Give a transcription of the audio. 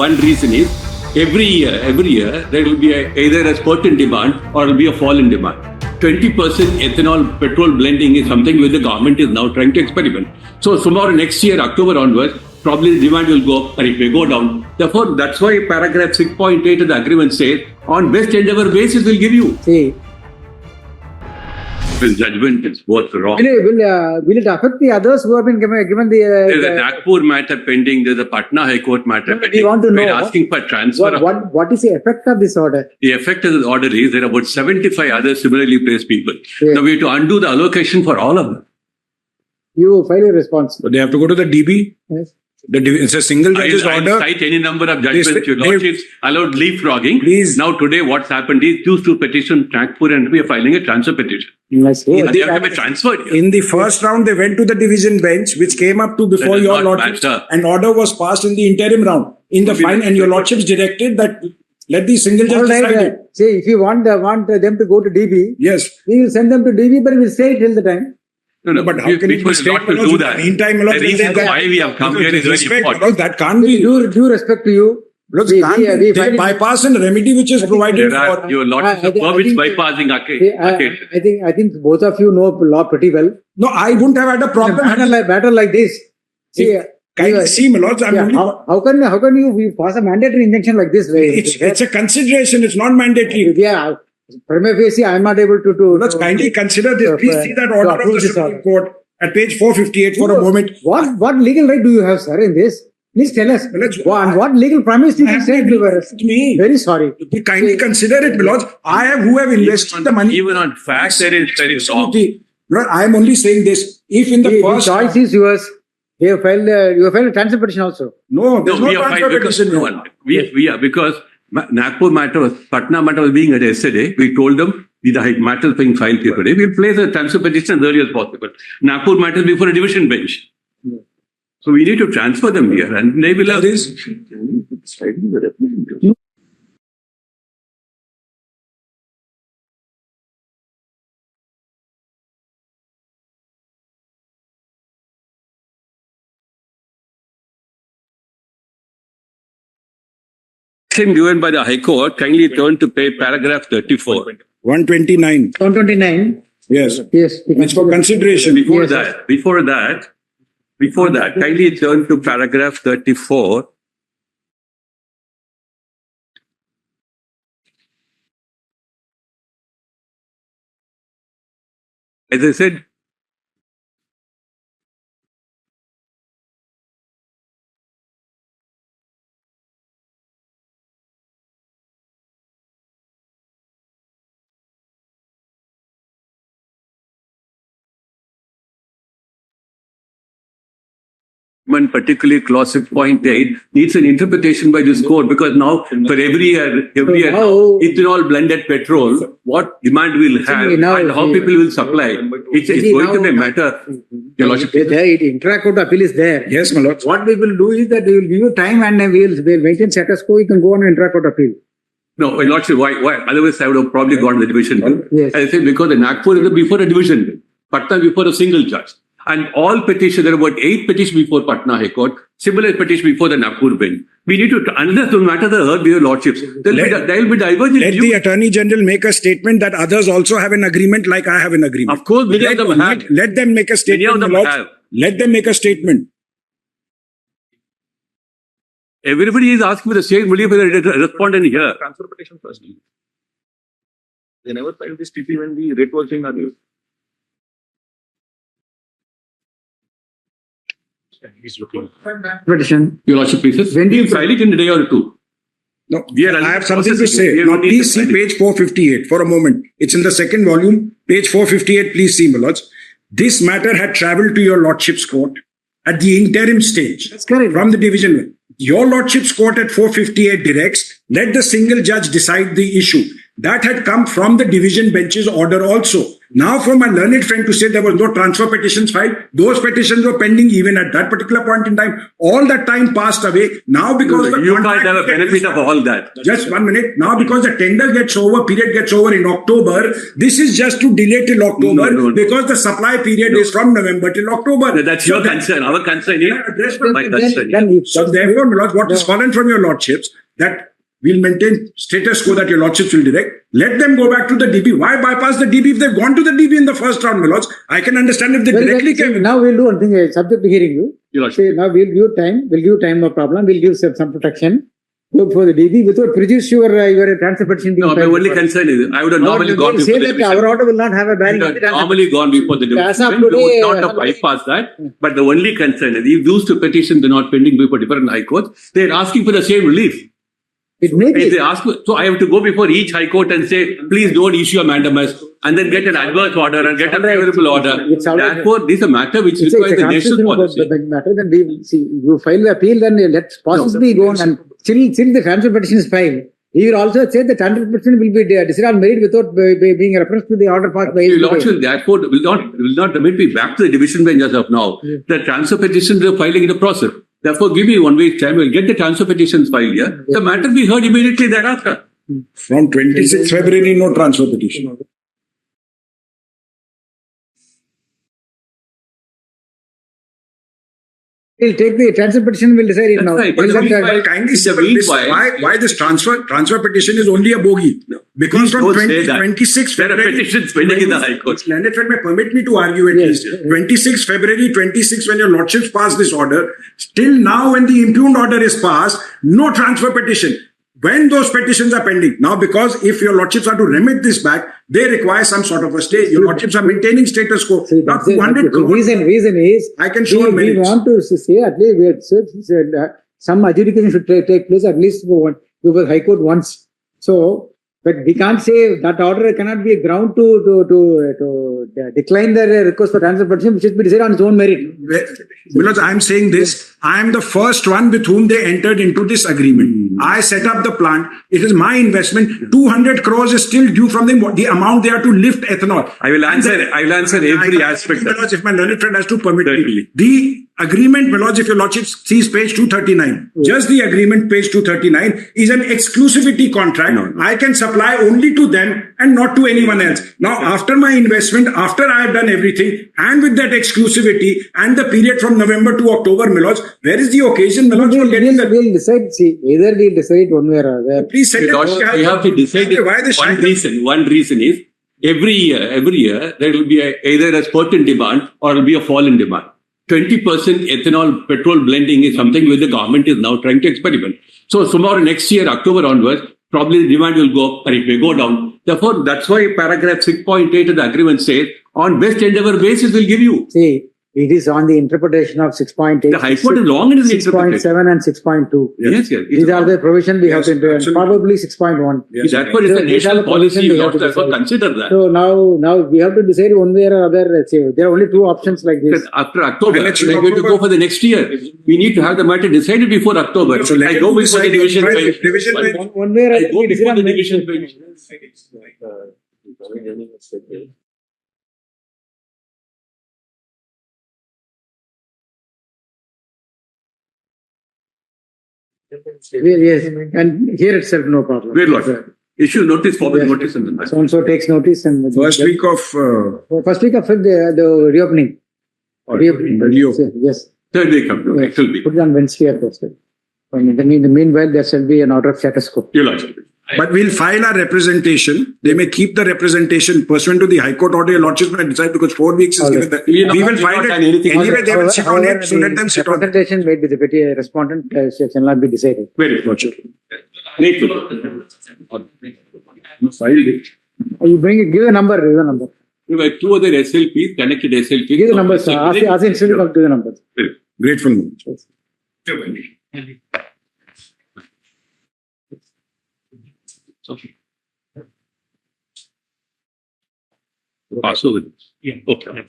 one reason is every year there will be either a spurt in demand or there will be a fall in demand. 20% ethanol-petrol blending is something which the government is now trying to experiment. So tomorrow, next year, October onwards, probably the demand will go up or it may go down. Therefore, that's why paragraph 6.8 of the agreement says, on best endeavor basis, we'll give you. See, His judgment is both wrong. will it affect the others who have been given There's a Nagpur matter pending. There's a Patna High Court matter pending. We want to know We're asking for transfer. What is the effect of this order? The effect of the order is there are about 75 other similarly placed people. Yeah. Now we have to undo the allocation for all of them. You file a response. But they have to go to the DB. Yes. It's a single judge's order. I'll cite any number of judgments. Your Lordships allowed leapfrogging. Please. Now today what's happened is used to petition Nagpur and we are filing a transfer petition. Yes. They have to be transferred here. In the first round, they went to the division bench, which came up to before That is your not lordships. matter. An order was passed in the interim round. In the fine, and your lordships directed that let the single judge All right. decide it. See, if you want them to go to DB, Yes. we will send them to DB, but we will stay till the time. No, But how can it be not state to do that. Meantime, The reason why we have come here is very respect, important. that can't be. Due respect to you. Look, we they find- bypass and remedy which is provided There are for. your Lordships I think- bypassing See, occasion. I think both of you know law pretty well. No, I wouldn't have had a In a problem. matter like this. See, Kindly see, my lords, I'm yeah, only- how can you pass a mandatory injunction like this? it's a consideration, it's not mandatory. Yeah, prima facie, I am not able to. Let's kindly consider this. Please see that order of approve the this Supreme order. Court at page 458 for a moment. What legal right do you have, sir, in this? Please tell us. What legal promise did you say to us? Me. Very sorry. You kindly consider it, my lords. I have who have invested the money. Even on facts, there is wrong. Lord, I am only saying this. If in the The first choice is yours. You have filed a transfer petition also. no, there's no we are transfer fine because petition. we are because Nagpur matter, Patna matter was being heard yesterday. We told them the matter is being filed here today. We'll place a transfer petition as early as possible. Nagpur matter is before a division bench. So we need to transfer them here and they will have this. Given by the High Court, kindly turn to paragraph 34. 129. 129. Yes. Yes. It's for consideration. Before that, kindly turn to paragraph 34. As I said, particularly clause 6.8 needs an interpretation by this court because now for every year ethanol blended petrol, what demand will have and how people will supply, it's going to be a matter. Your Lordship. Intra-court appeal is there. Yes, my lord. What we will do is that we will give you time and we'll maintain status quo. You can go on intra-court appeal. No, Your Lordship, why? Otherwise, I would have probably gone to the division bench. Yes. I said because the Nagpur is before a division bench, Patna before a single judge. And all petitions, there are about 8 petitions before Patna High Court, similar petition before the Nagpur bench. We need to, unless no matter the heard by your Lordships, there will be divergent Let the Attorney General make a statement that others also have an agreement like I have an agreement. Of course, many of them have. Let them make a statement. Many of them my lords. have. Let them make a statement. Everybody is asking for the same. Will you respond in here? Transfer petition first. They never filed this TP when the rate was being argued. He's looking. Petition. Your Lordship, please. When do you file it in a day or two? No, We are I have something to processing. say. We Now, don't need please to see file it. page 458 for a moment. It's in the second volume, page 458. Please see, my lords. This matter had travelled to your Lordship's court at the interim stage. That's correct. From the division. Your Lordship's court at 458 directs, let the single judge decide the issue. that had come from the division bench's order also. Now, for my learned friend to say there was no transfer petitions filed, those petitions were pending even at that particular point in time. All that time passed away. Now, because the You can't contract have a benefit of all that. Just 1 minute. Now, because the tender gets over, period gets over in October, this is just to delay till October No. because the supply period is from November till October. That's your concern. Our concern is my concern. So therefore, my lords, what is fallen from your lordships, that we'll maintain status quo that your lordships will direct. Let them go back to the DB. Why bypass the DB if they've gone to the DB in the first round, my lords? I can understand if they directly came. Now we'll do one thing, subject to hearing you. Your Lordship. Say, now we'll give time, no problem. We'll give some protection. Go for the DB without prejudice your transfer petition being No, my filed only before. concern is I would have normally They'll gone say before the that division. our order will not have a bearing. We would have normally gone before the As of division. We today, would not have bypassed that. But the only concern is if those two petitions are not pending before different high courts, they're asking for the same relief. It may If be. they ask, so I have to go before each high court and say, please don't issue a mandamus and then get an adverse order and get a favorable order. It's all right. Therefore, this is a matter which It's requires a the national constitutional policy. matter. Then we will see. You file the appeal, then let's possibly go on and till the transfer petition is filed. He will also say the transfer petition will be decided on merit without being a reference to the order passed by Your his Lordship, therefore, will not remit me back to the division bench as of now. The transfer petitions are filing in the process. Therefore, give me 1 week's time. We'll get the transfer petitions filed here. The matter be heard immediately thereafter. From 26th February, no transfer petition. He'll take the transfer petition, will decide it That's now. right. He'll But let the the- Kindly It's a simple week this. why- Why this transfer petition is only a bogey? Because Please from don't say that. 26th There are February, petitions pending in the High Court. Learned friend may permit me to argue at Yes. least. 26th February 26, when your lordships passed this order, till now when the impugned order is passed, no transfer petition. When those petitions are pending, now because if your lordships are to remit this back, they require some sort of a stay. Your lordships are maintaining status quo. See, Now that's it. 200 The crores. reason is I can show we merits. want to say at least some adjudication should take place at least before High Court once. So, but we can't say that order cannot be a ground to decline the request for transfer petition, which should be decided on its own merit. Because I'm saying this, I am the first one with whom they entered into this agreement. I set up the plant. It is my investment. 200 crores is still due from the amount they are to lift ethanol. I will answer every aspect of it. If my learned friend has to permit me. Certainly. The agreement, my lords, if your lordship sees page 239, just the agreement, page 239, is an exclusivity contract. No. I can supply only to them and not to anyone else. Now, after my investment, after I have done everything, and with that exclusivity and the period from November to October, my lords, where is the occasion, my lords, for getting that? We'll decide. See, either we'll decide one way or other. Please set Your Lordship, we have to decide it. Why this One reason is every year there will be either a spurt in demand or will be a fall in demand. 20% ethanol-petrol blending is something which the government is now trying to experiment. So tomorrow, next year, October onwards, probably the demand will go up or it may go down. Therefore, that's why paragraph 6.8 of the agreement says, on best endeavor basis, we'll give you. See, it is on the interpretation of 6.8. The High Court is long in its interpretation. 6.7 and 6.2. Yes. These are the provision we have to do, and absolutely. probably 6.1. Yes. Therefore, it's a These are national the policy. provision You we have to have to therefore decide. consider that. So now we have to decide one way or other. Let's say there are only two options like this. Because after October, Let's we're do going to go October. for the next year. We need to have the matter decided before October. So let I go them before the decide division by bench. division bench. One way or I other. go we decide before the on division bench. Yes, and here itself no problem. Wait, Lord. Issue notice, forward Yes. notice and then. So and so takes notice and First week of first week of the reopening. Reopening. Leo. Yes. Third week of Yes. actual week. Put it on Wednesday or Thursday. And in the meanwhile, there shall be an order of status quo. Your Lordship. But we'll file our representation. They may keep the representation pursuant to the High Court order. Your lordships may decide because 4 weeks is Okay. given. We We will have file not it. done anything. Anyway, they will sit on However, it. So let them sit on it. representation made with the petty respondent shall not be decided. Very good. Grateful. You filed it. You bring it, give a number, give a number. You have 2 other SLPs, connected SLPs. Give the numbers. Ask the institute to give the numbers. Grateful. Pass over this. Yeah. Okay.